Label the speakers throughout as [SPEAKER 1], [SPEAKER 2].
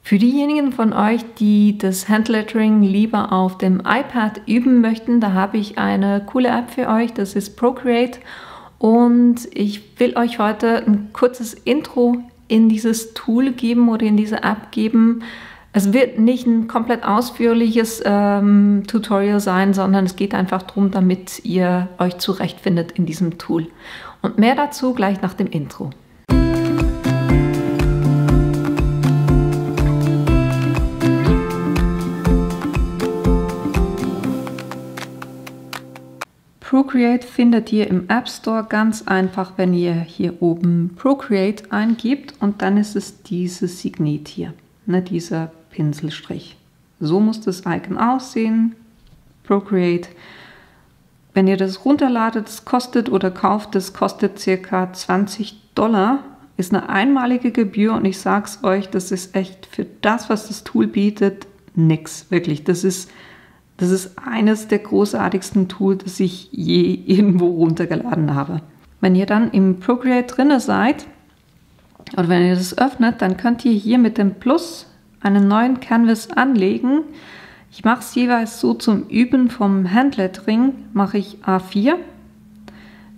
[SPEAKER 1] Für diejenigen von euch, die das Handlettering lieber auf dem iPad üben möchten, da habe ich eine coole App für euch, das ist Procreate. Und ich will euch heute ein kurzes Intro in dieses Tool geben oder in diese App geben. Es wird nicht ein komplett ausführliches Tutorial sein, sondern es geht einfach darum, damit ihr euch zurechtfindet in diesem Tool. Und mehr dazu gleich nach dem Intro. Procreate findet ihr im App Store ganz einfach, wenn ihr hier oben Procreate eingibt und dann ist es dieses Signet hier, ne, dieser Pinselstrich. So muss das Icon aussehen, Procreate. Wenn ihr das runterladet, das kostet oder kauft, das kostet ca. $20, ist eine einmalige Gebühr und ich sag's euch, das ist echt für das, was das Tool bietet, nix, wirklich. Das ist eines der großartigsten Tools, das ich je irgendwo runtergeladen habe. Wenn ihr dann im Procreate drin seid, oder wenn ihr das öffnet, dann könnt ihr hier mit dem Plus einen neuen Canvas anlegen. Ich mache es jeweils so zum Üben vom Handlettering, mache ich A4.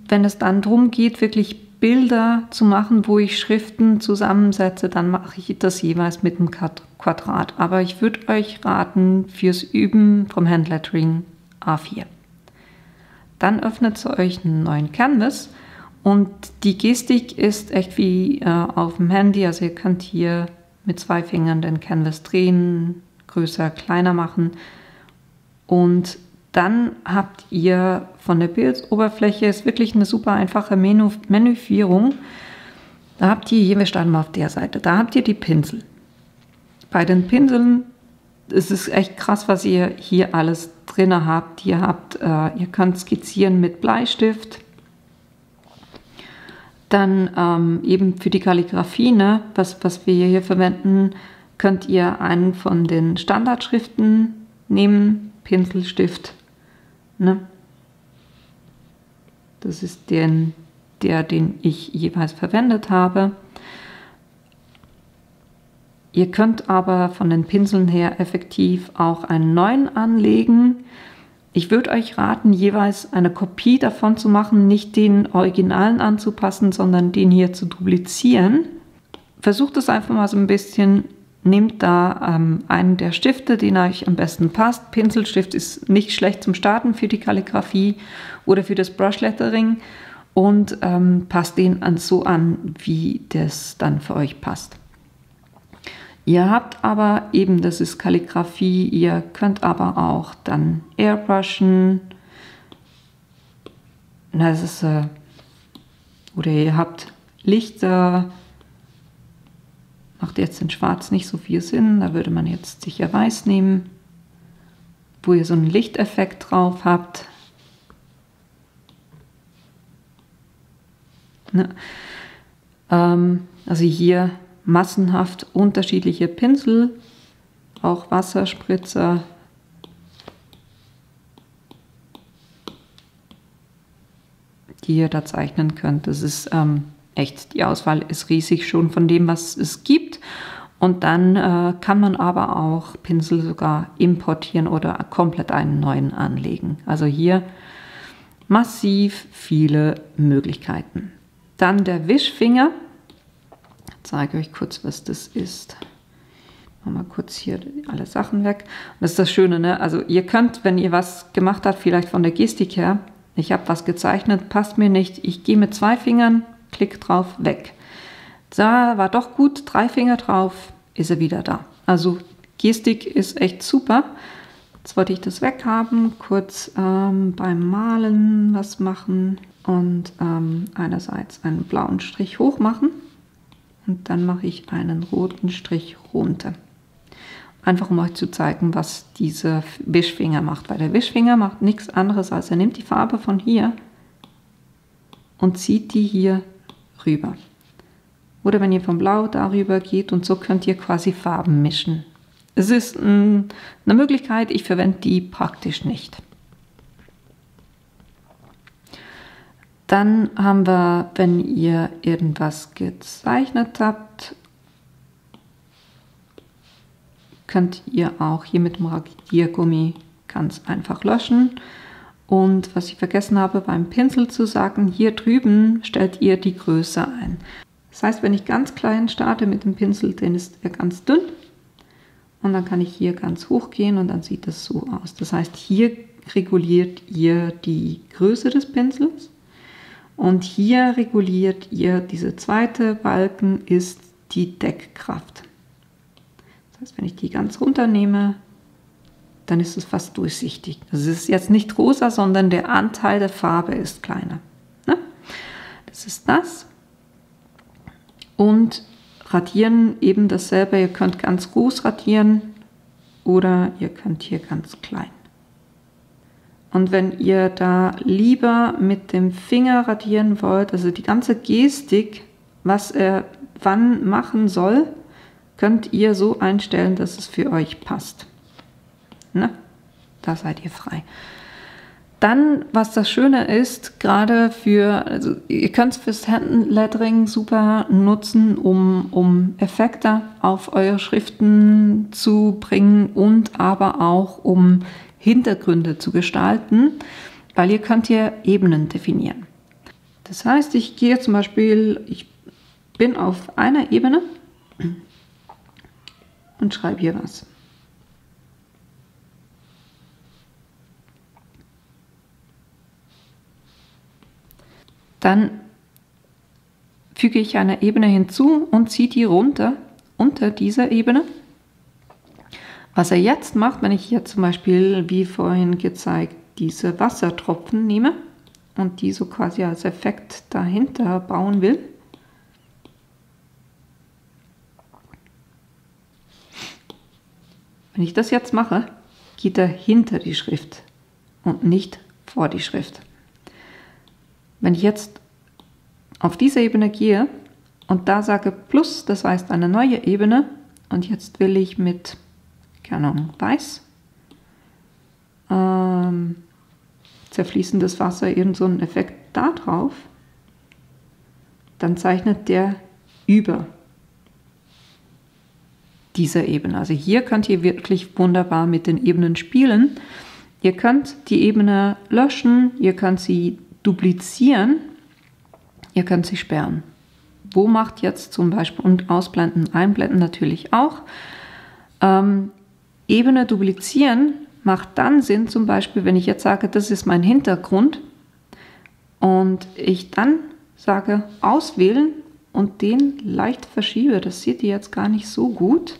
[SPEAKER 1] Wenn es dann darum geht, wirklich Bilder zu machen, wo ich Schriften zusammensetze, dann mache ich das jeweils mit einem Quadrat. Aber ich würde euch raten, fürs Üben vom Handlettering A4. Dann öffnet ihr euch einen neuen Canvas und die Gestik ist echt wie auf dem Handy. Also ihr könnt hier mit 2 Fingern den Canvas drehen, größer, kleiner machen und dann habt ihr von der Bildoberfläche, ist wirklich eine super einfache Menüführung. Da habt ihr hier, wir starten mal auf der Seite, da habt ihr die Pinsel. Bei den Pinseln ist es echt krass, was ihr hier alles drin habt. Ihr könnt skizzieren mit Bleistift. Dann eben für die Kalligrafie, ne, was wir hier verwenden, könnt ihr einen von den Standardschriften nehmen, Pinselstift. Ne? Das ist den ich jeweils verwendet habe. Ihr könnt aber von den Pinseln her effektiv auch einen neuen anlegen. Ich würde euch raten, jeweils eine Kopie davon zu machen, nicht den Originalen anzupassen, sondern den hier zu duplizieren. Versucht es einfach mal so ein bisschen. Nehmt da einen der Stifte, den euch am besten passt. Pinselstift ist nicht schlecht zum Starten für die Kalligrafie oder für das Brushlettering und passt den so an, wie das dann für euch passt. Ihr habt aber eben, das ist Kalligrafie, ihr könnt aber auch dann airbrushen. Das ist, oder ihr habt Lichter. Macht jetzt in Schwarz nicht so viel Sinn, da würde man jetzt sicher Weiß nehmen, wo ihr so einen Lichteffekt drauf habt. Ne? Also hier massenhaft unterschiedliche Pinsel, auch Wasserspritzer. Die ihr da zeichnen könnt. Das ist echt, die Auswahl ist riesig schon von dem, was es gibt. Und dann kann man aber auch Pinsel sogar importieren oder komplett einen neuen anlegen. Also hier massiv viele Möglichkeiten. Dann der Wischfinger. Ich zeige euch kurz, was das ist. Machen wir kurz hier alle Sachen weg. Und das ist das Schöne, ne? Also ihr könnt, wenn ihr was gemacht habt, vielleicht von der Gestik her, ich habe was gezeichnet, passt mir nicht, ich gehe mit 2 Fingern, klick drauf, weg. Da war doch gut, 3 Finger drauf, ist er wieder da. Also Gestik ist echt super. Jetzt wollte ich das weghaben, kurz beim Malen was machen und einerseits einen blauen Strich hoch machen und dann mache ich einen roten Strich runter. Einfach um euch zu zeigen, was dieser Wischfinger macht. Weil der Wischfinger macht nichts anderes, als er nimmt die Farbe von hier und zieht die hier rüber. Oder wenn ihr vom Blau darüber geht und so könnt ihr quasi Farben mischen. Es ist eine Möglichkeit, ich verwende die praktisch nicht. Dann haben wir, wenn ihr irgendwas gezeichnet habt, könnt ihr auch hier mit dem Radiergummi ganz einfach löschen. Und was ich vergessen habe beim Pinsel zu sagen, hier drüben stellt ihr die Größe ein. Das heißt, wenn ich ganz klein starte mit dem Pinsel, dann ist er ganz dünn. Und dann kann ich hier ganz hoch gehen und dann sieht das so aus. Das heißt, hier reguliert ihr die Größe des Pinsels. Und hier reguliert ihr, diese zweite Balken ist die Deckkraft. Das heißt, wenn ich die ganz runternehme, dann ist es fast durchsichtig. Das ist jetzt nicht rosa, sondern der Anteil der Farbe ist kleiner. Ne? Das ist das. Und radieren eben dasselbe. Ihr könnt ganz groß radieren oder ihr könnt hier ganz klein. Und wenn ihr da lieber mit dem Finger radieren wollt, also die ganze Gestik, was er wann machen soll, könnt ihr so einstellen, dass es für euch passt. Ne? Da seid ihr frei. Dann, was das Schöne ist, gerade für, also ihr könnt es fürs Handlettering super nutzen, um Effekte auf eure Schriften zu bringen und aber auch um Hintergründe zu gestalten, weil ihr könnt hier Ebenen definieren. Das heißt, ich gehe zum Beispiel, ich bin auf einer Ebene und schreibe hier was. Dann füge ich eine Ebene hinzu und ziehe die runter unter dieser Ebene. Was er jetzt macht, wenn ich hier zum Beispiel, wie vorhin gezeigt, diese Wassertropfen nehme und die so quasi als Effekt dahinter bauen will, wenn ich das jetzt mache, geht er hinter die Schrift und nicht vor die Schrift. Wenn ich jetzt auf diese Ebene gehe und da sage Plus, das heißt eine neue Ebene, und jetzt will ich mit, keine Ahnung, Weiß, zerfließendes Wasser, irgend so einen Effekt da drauf, dann zeichnet der über dieser Ebene. Also hier könnt ihr wirklich wunderbar mit den Ebenen spielen. Ihr könnt die Ebene löschen, ihr könnt sie duplizieren, ihr könnt sie sperren. Wo macht jetzt zum Beispiel, und ausblenden, einblenden natürlich auch. Ebene duplizieren macht dann Sinn, zum Beispiel, wenn ich jetzt sage, das ist mein Hintergrund und ich dann sage auswählen und den leicht verschiebe. Das seht ihr jetzt gar nicht so gut.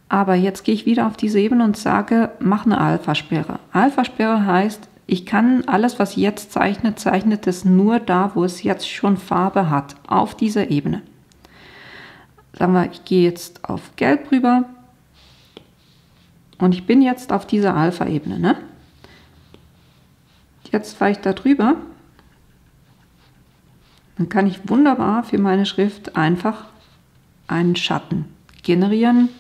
[SPEAKER 1] Aber jetzt gehe ich wieder auf diese Ebene und sage, mach eine Alpha-Sperre. Alpha-Sperre heißt, ich kann alles, was jetzt zeichnet, zeichnet es nur da, wo es jetzt schon Farbe hat, auf dieser Ebene. Sagen wir, ich gehe jetzt auf Gelb rüber und ich bin jetzt auf dieser Alpha-Ebene. Ne? Jetzt fahre ich da drüber. Dann kann ich wunderbar für meine Schrift einfach einen Schatten generieren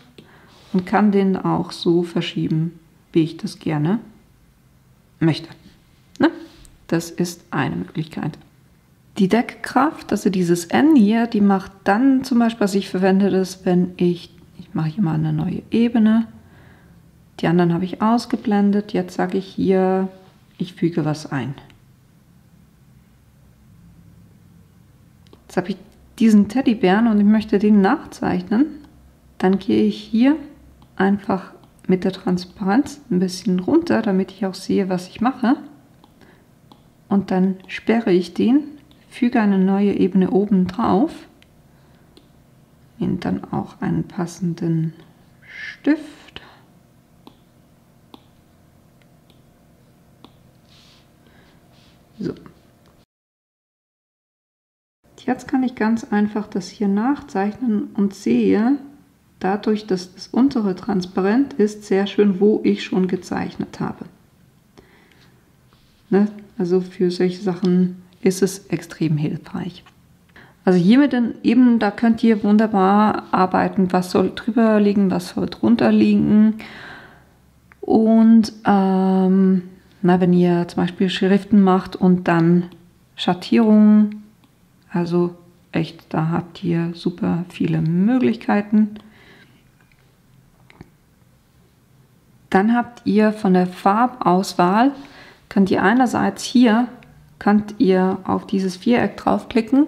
[SPEAKER 1] und kann den auch so verschieben, wie ich das gerne möchte. Ne? Das ist eine Möglichkeit. Die Deckkraft, also dieses N hier, die macht dann zum Beispiel, also ich verwende das, wenn ich mache hier mal eine neue Ebene. Die anderen habe ich ausgeblendet. Jetzt sage ich hier, ich füge was ein. Jetzt habe ich diesen Teddybären und ich möchte den nachzeichnen. Dann gehe ich hier einfach mit der Transparenz ein bisschen runter, damit ich auch sehe, was ich mache. Und dann sperre ich den, füge eine neue Ebene oben drauf, nehme dann auch einen passenden Stift. So. Jetzt kann ich ganz einfach das hier nachzeichnen und sehe, dadurch, dass das untere transparent ist, sehr schön, wo ich schon gezeichnet habe. Ne? Also für solche Sachen ist es extrem hilfreich. Also hier mit den Ebenen, da könnt ihr wunderbar arbeiten, was soll drüber liegen, was soll drunter liegen. Und wenn ihr zum Beispiel Schriften macht und dann Schattierungen, also echt, da habt ihr super viele Möglichkeiten. Dann habt ihr von der Farbauswahl, könnt ihr einerseits hier, könnt ihr auf dieses Viereck draufklicken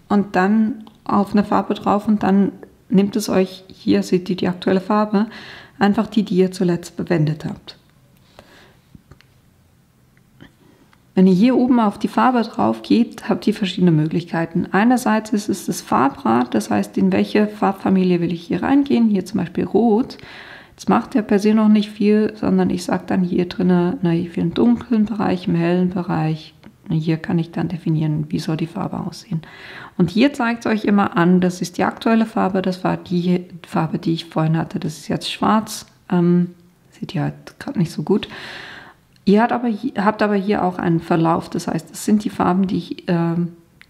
[SPEAKER 1] und dann auf eine Farbe drauf und dann nimmt es euch, hier seht ihr die aktuelle Farbe, einfach die ihr zuletzt verwendet habt. Wenn ihr hier oben auf die Farbe drauf geht, habt ihr verschiedene Möglichkeiten. Einerseits ist es das Farbrad, das heißt, in welche Farbfamilie will ich hier reingehen, hier zum Beispiel Rot. Jetzt macht der per se noch nicht viel, sondern ich sage dann hier drinnen, für den dunklen Bereich, im hellen Bereich, hier kann ich dann definieren, wie soll die Farbe aussehen. Und hier zeigt es euch immer an, das ist die aktuelle Farbe, das war die Farbe, die ich vorhin hatte, das ist jetzt schwarz, seht ihr halt gerade nicht so gut. Ihr habt aber hier auch einen Verlauf, das heißt, es sind die Farben, die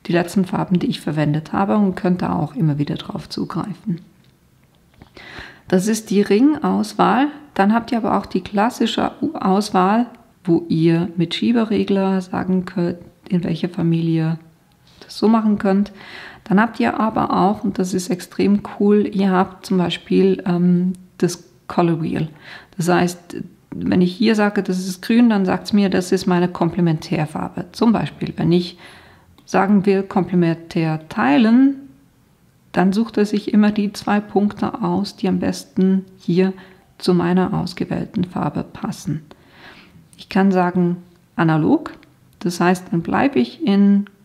[SPEAKER 1] letzten Farben, die ich verwendet habe und könnt da auch immer wieder drauf zugreifen. Das ist die Ringauswahl. Dann habt ihr aber auch die klassische Auswahl, wo ihr mit Schieberegler sagen könnt, in welcher Familie das so machen könnt. Dann habt ihr aber auch, und das ist extrem cool, ihr habt zum Beispiel das Color Wheel. Das heißt, wenn ich hier sage, das ist grün, dann sagt es mir, das ist meine Komplementärfarbe. Zum Beispiel, wenn ich sagen will, komplementär teilen, dann sucht er sich immer die 2 Punkte aus, die am besten hier zu meiner ausgewählten Farbe passen. Ich kann sagen analog, das heißt, dann bleibe ich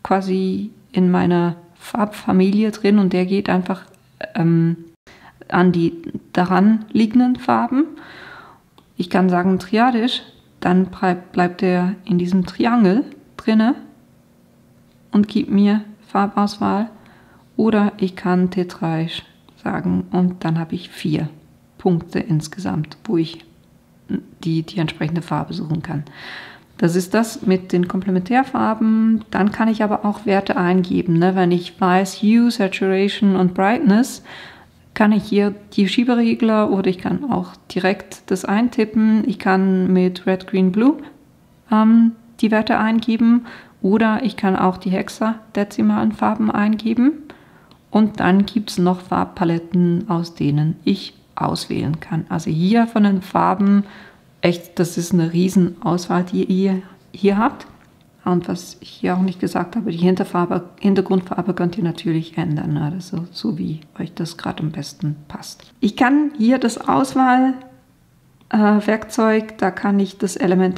[SPEAKER 1] quasi in meiner Farbfamilie drin und der geht einfach an die daran liegenden Farben. Ich kann sagen triadisch, dann bleibt er in diesem Triangel drinne und gibt mir Farbauswahl. Oder ich kann tetraisch sagen und dann habe ich 4 Punkte insgesamt, wo ich die entsprechende Farbe suchen kann. Das ist das mit den Komplementärfarben. Dann kann ich aber auch Werte eingeben. Wenn ich weiß Hue, Saturation und Brightness, kann ich hier die Schieberegler oder ich kann auch direkt das eintippen. Ich kann mit Red, Green, Blue die Werte eingeben oder ich kann auch die hexadezimalen Farben eingeben. Und dann gibt es noch Farbpaletten, aus denen ich auswählen kann. Also hier von den Farben, echt, das ist eine riesen Auswahl, die ihr hier habt. Und was ich hier auch nicht gesagt habe, die Hintergrundfarbe könnt ihr natürlich ändern, also so wie euch das gerade am besten passt. Ich kann hier das Auswahlwerkzeug, da kann ich das Element,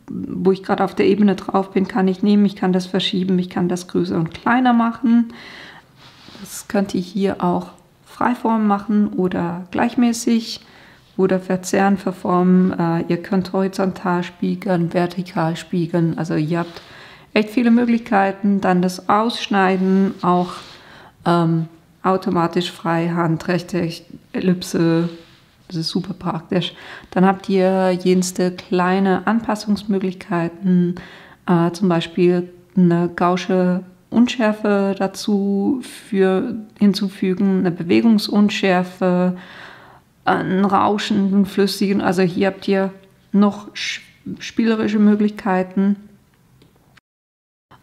[SPEAKER 1] wo ich gerade auf der Ebene drauf bin, kann ich nehmen. Ich kann das verschieben, ich kann das größer und kleiner machen. Das könnt ihr hier auch Freiform machen oder gleichmäßig oder verzerren, verformen. Ihr könnt horizontal spiegeln, vertikal spiegeln. Also ihr habt echt viele Möglichkeiten. Dann das Ausschneiden, auch automatisch Freihand, Rechteck, Ellipse. Das ist super praktisch. Dann habt ihr jenste kleine Anpassungsmöglichkeiten. Zum Beispiel eine Gaußsche Unschärfe dazu hinzufügen, eine Bewegungsunschärfe, einen rauschenden, flüssigen, also hier habt ihr noch spielerische Möglichkeiten.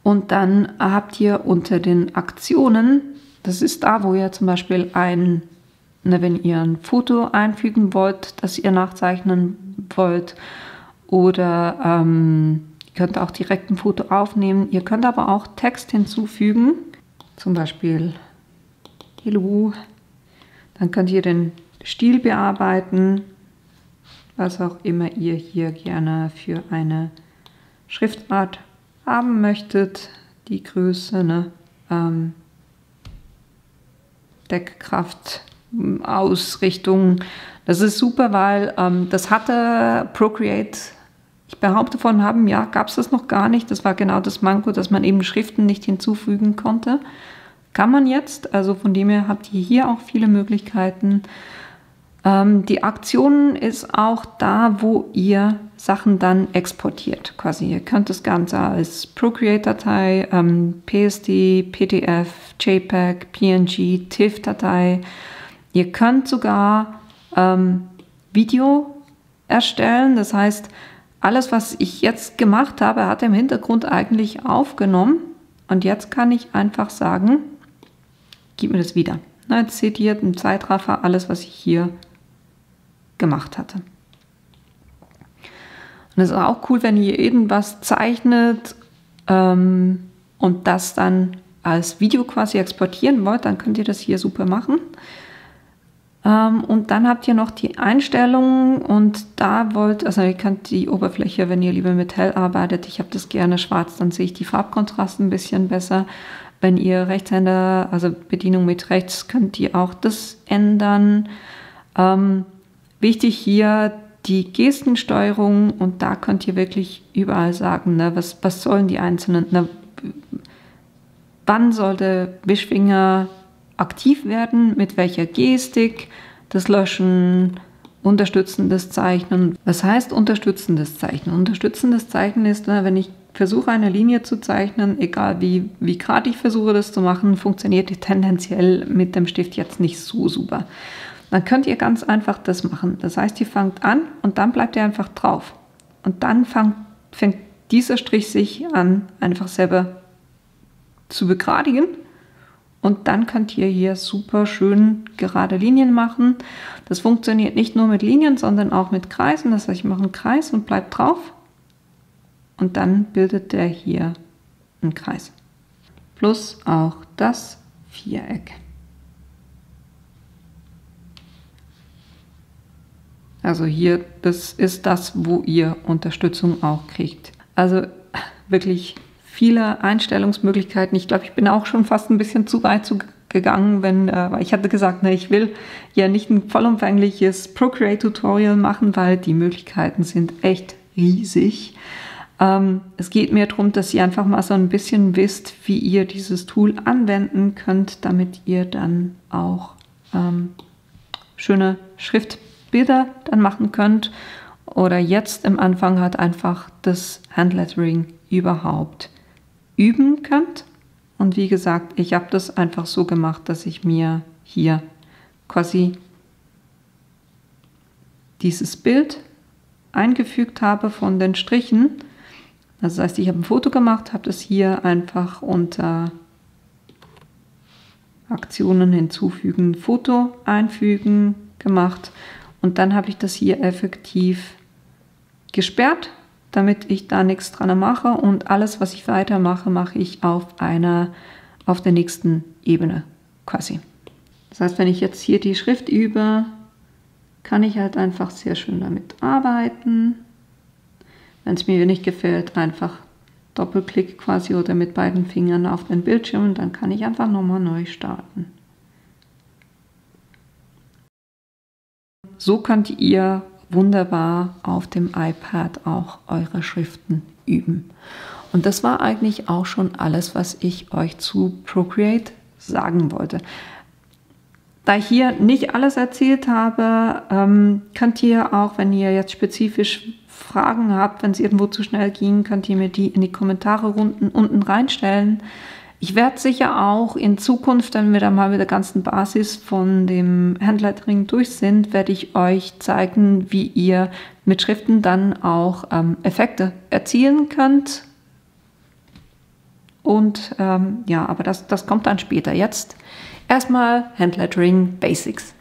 [SPEAKER 1] Und dann habt ihr unter den Aktionen, das ist da, wo ihr zum Beispiel wenn ihr ein Foto einfügen wollt, das ihr nachzeichnen wollt, oder ihr könnt auch direkt ein Foto aufnehmen. Ihr könnt aber auch Text hinzufügen, zum Beispiel Hello. Dann könnt ihr den Stil bearbeiten, was auch immer ihr hier gerne für eine Schriftart haben möchtet. Die Größe, Deckkraft, Ausrichtung. Das ist super, weil das hatte Procreate, ich behaupte vor einem halben Jahr gab es das noch gar nicht. Das war genau das Manko, dass man eben Schriften nicht hinzufügen konnte. Kann man jetzt, also von dem her habt ihr hier auch viele Möglichkeiten. Die Aktionen ist auch da, wo ihr Sachen dann exportiert. Quasi, ihr könnt das Ganze als Procreate-Datei, PSD, PDF, JPEG, PNG, TIFF-Datei. Ihr könnt sogar Video erstellen. Das heißt, alles, was ich jetzt gemacht habe, hat er im Hintergrund eigentlich aufgenommen. Und jetzt kann ich einfach sagen, gib mir das wieder. Jetzt seht ihr im Zeitraffer alles, was ich hier gemacht hatte. Und es ist auch cool, wenn ihr irgendwas zeichnet und das dann als Video quasi exportieren wollt, dann könnt ihr das hier super machen. Und dann habt ihr noch die Einstellungen und da also ihr könnt die Oberfläche, wenn ihr lieber mit hell arbeitet, ich habe das gerne schwarz, dann sehe ich die Farbkontraste ein bisschen besser. Wenn ihr Rechtshänder, also Bedienung mit rechts, könnt ihr auch das ändern. Wichtig hier die Gestensteuerung und da könnt ihr wirklich überall sagen, ne, was sollen die einzelnen, ne, wann soll der Wischfinger aktiv werden, mit welcher Gestik, das Löschen, unterstützendes Zeichnen. Was heißt unterstützendes Zeichnen? Unterstützendes Zeichnen ist, wenn ich versuche, eine Linie zu zeichnen, egal wie gerade ich versuche, das zu machen, funktioniert die tendenziell mit dem Stift jetzt nicht so super. Dann könnt ihr ganz einfach das machen. Das heißt, ihr fangt an und dann bleibt ihr einfach drauf. Und dann fängt dieser Strich sich an, einfach selber zu begradigen. Und dann könnt ihr hier super schön gerade Linien machen. Das funktioniert nicht nur mit Linien, sondern auch mit Kreisen. Das heißt, ich mache einen Kreis und bleibe drauf. Und dann bildet der hier einen Kreis. Plus auch das Viereck. Also hier, das ist das, wo ihr Unterstützung auch kriegt. Also wirklich viele Einstellungsmöglichkeiten. Ich glaube, ich bin auch schon fast ein bisschen zu weit gegangen, weil ich hatte gesagt, ne, ich will ja nicht ein vollumfängliches Procreate-Tutorial machen, weil die Möglichkeiten sind echt riesig. Es geht mir darum, dass ihr einfach mal so ein bisschen wisst, wie ihr dieses Tool anwenden könnt, damit ihr dann auch schöne Schriftbilder dann machen könnt oder jetzt im Anfang halt einfach das Handlettering überhaupt üben könnt. Und wie gesagt, ich habe das einfach so gemacht, dass ich mir hier quasi dieses Bild eingefügt habe von den Strichen. Das heißt, ich habe ein Foto gemacht, habe das hier einfach unter Aktionen hinzufügen, Foto einfügen gemacht und dann habe ich das hier effektiv gesperrt, damit ich da nichts dran mache und alles, was ich weitermache, mache ich auf der nächsten Ebene quasi. Das heißt, wenn ich jetzt hier die Schrift übe, kann ich halt einfach sehr schön damit arbeiten. Wenn es mir nicht gefällt, einfach Doppelklick quasi oder mit beiden Fingern auf den Bildschirm und dann kann ich einfach nochmal neu starten. So könnt ihr wunderbar auf dem iPad auch eure Schriften üben. Und das war eigentlich auch schon alles, was ich euch zu Procreate sagen wollte. Da ich hier nicht alles erzählt habe, könnt ihr auch, wenn ihr jetzt spezifisch Fragen habt, wenn es irgendwo zu schnell ging, könnt ihr mir die in die Kommentare unten reinstellen. Ich werde sicher auch in Zukunft, wenn wir dann mal mit der ganzen Basis von dem Handlettering durch sind, werde ich euch zeigen, wie ihr mit Schriften dann auch Effekte erzielen könnt. Und ja, aber das kommt dann später. Jetzt erstmal Handlettering Basics.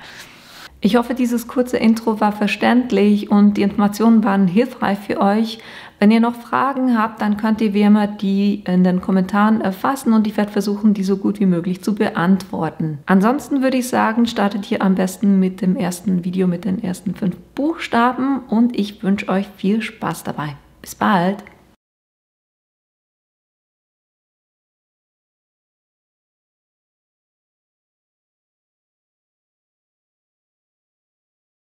[SPEAKER 1] Ich hoffe, dieses kurze Intro war verständlich und die Informationen waren hilfreich für euch. Wenn ihr noch Fragen habt, dann könnt ihr wie immer die in den Kommentaren erfassen und ich werde versuchen, die so gut wie möglich zu beantworten. Ansonsten würde ich sagen, startet hier am besten mit dem ersten Video mit den ersten 5 Buchstaben und ich wünsche euch viel Spaß dabei. Bis bald!